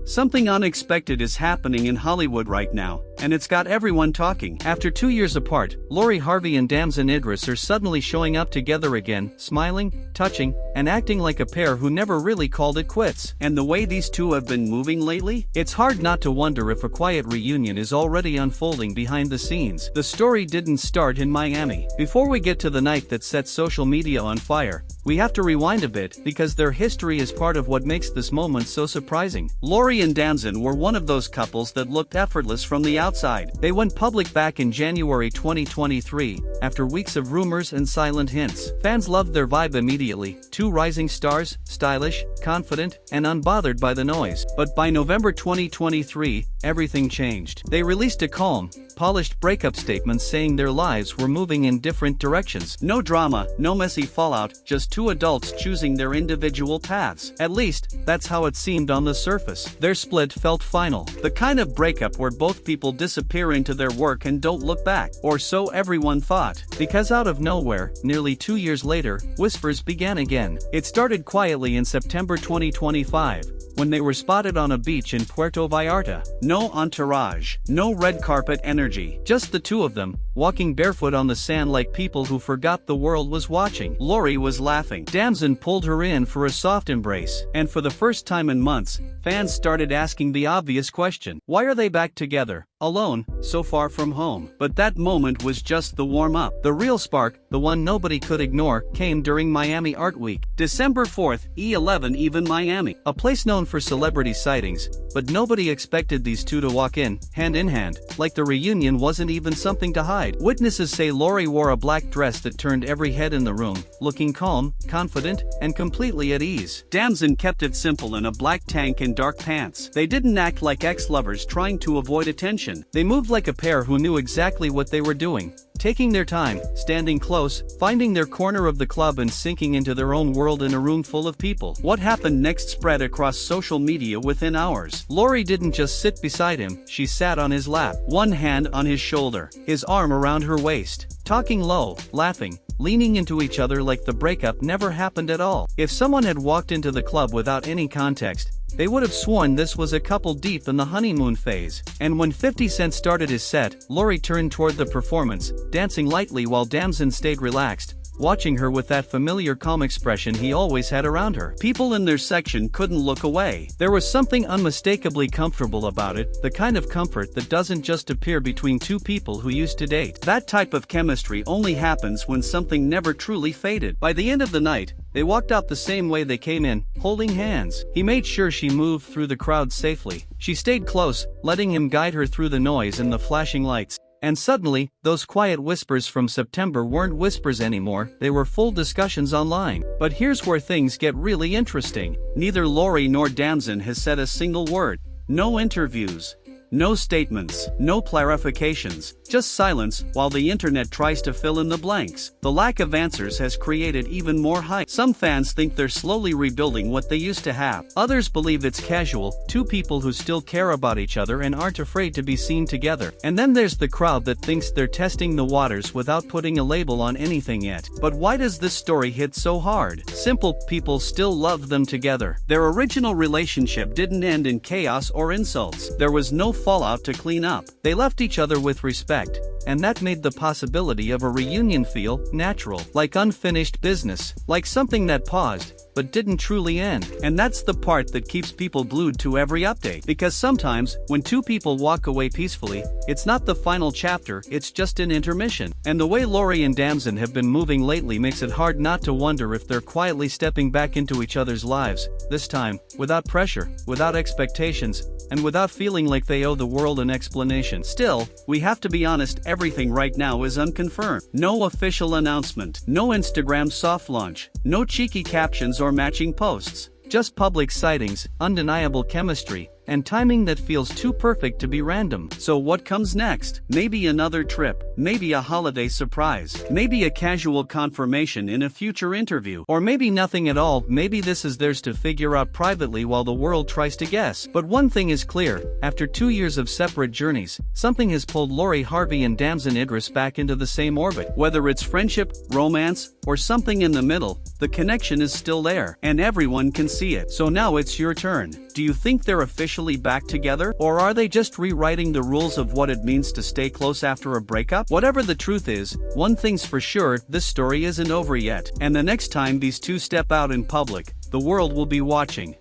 Something unexpected is happening in Hollywood right now, and it's got everyone talking. After 2 years apart, Harvey and Damson Idris are suddenly showing up together again, smiling, touching, and acting like a pair who never really called it quits. And the way these two have been moving lately, it's hard not to wonder if a quiet reunion is already unfolding behind the scenes. The story didn't start in Miami. Before we get to the night that set social media on fire, we have to rewind a bit because their history is part of what makes this moment so surprising. Harvey and Damson were one of those couples that looked effortless from the outside. They went public back in January 2023, after weeks of rumors and silent hints. Fans loved their vibe immediately, two rising stars, stylish, confident, and unbothered by the noise. But by November 2023, everything changed. They released a calm, polished breakup statement saying their lives were moving in different directions. No drama, no messy fallout, just two adults choosing their individual paths. At least, that's how it seemed on the surface. Their split felt final. The kind of breakup where both people disappear into their work and don't look back. Or so everyone thought. Because out of nowhere, nearly 2 years later, whispers began again. It started quietly in September 2025. When they were spotted on a beach in Puerto Vallarta. No entourage, no red carpet energy, just the two of them, walking barefoot on the sand like people who forgot the world was watching. Harvey was laughing. Damson pulled her in for a soft embrace. And for the first time in months, fans started asking the obvious question. Why are they back together, alone, so far from home? But that moment was just the warm-up. The real spark, the one nobody could ignore, came during Miami Art Week. December 4th, E11EVEN Miami. A place known for celebrity sightings, but nobody expected these two to walk in, hand in hand, like the reunion wasn't even something to hide. Witnesses say Harvey wore a black dress that turned every head in the room, looking calm, confident, and completely at ease. Damson kept it simple in a black tank and dark pants. They didn't act like ex-lovers trying to avoid attention. They moved like a pair who knew exactly what they were doing. Taking their time, standing close, finding their corner of the club and sinking into their own world in a room full of people. What happened next spread across social media within hours. Harvey didn't just sit beside him, she sat on his lap, one hand on his shoulder, his arm around her waist, talking low, laughing, leaning into each other like the breakup never happened at all. If someone had walked into the club without any context, they would have sworn this was a couple deep in the honeymoon phase. And when 50 Cent started his set, Harvey turned toward the performance, dancing lightly while Damson stayed relaxed, watching her with that familiar calm expression he always had around her. People in their section couldn't look away. There was something unmistakably comfortable about it, the kind of comfort that doesn't just appear between two people who used to date. That type of chemistry only happens when something never truly faded. By the end of the night, they walked out the same way they came in, holding hands. He made sure she moved through the crowd safely. She stayed close, letting him guide her through the noise and the flashing lights. And suddenly, those quiet whispers from September weren't whispers anymore, they were full discussions online. But here's where things get really interesting. Neither Harvey nor Damson has said a single word. No interviews. No statements, no clarifications, just silence while the internet tries to fill in the blanks. The lack of answers has created even more hype. Some fans think they're slowly rebuilding what they used to have. Others believe it's casual, two people who still care about each other and aren't afraid to be seen together. And then there's the crowd that thinks they're testing the waters without putting a label on anything yet. But why does this story hit so hard? Simple, people still love them together. Their original relationship didn't end in chaos or insults. There was no fallout to clean up. They left each other with respect, and that made the possibility of a reunion feel natural, like unfinished business, like something that paused but didn't truly end. And that's the part that keeps people glued to every update. Because sometimes, when two people walk away peacefully, it's not the final chapter, it's just an intermission. And the way Harvey and Damson have been moving lately makes it hard not to wonder if they're quietly stepping back into each other's lives, this time, without pressure, without expectations, and without feeling like they owe the world an explanation. Still, we have to be honest, everything right now is unconfirmed. No official announcement, no Instagram soft launch, no cheeky captions or matching posts. Just public sightings, undeniable chemistry, and timing that feels too perfect to be random. So what comes next? Maybe another trip, maybe a holiday surprise, maybe a casual confirmation in a future interview, or maybe nothing at all. Maybe this is theirs to figure out privately while the world tries to guess. But one thing is clear, after 2 years of separate journeys, something has pulled Harvey and Damson Idris back into the same orbit. Whether it's friendship, romance, or something in the middle, the connection is still there, and everyone can see it. So now it's your turn. do you think they're officially back together? Or are they just rewriting the rules of what it means to stay close after a breakup? Whatever the truth is, one thing's for sure, this story isn't over yet. And the next time these two step out in public, the world will be watching.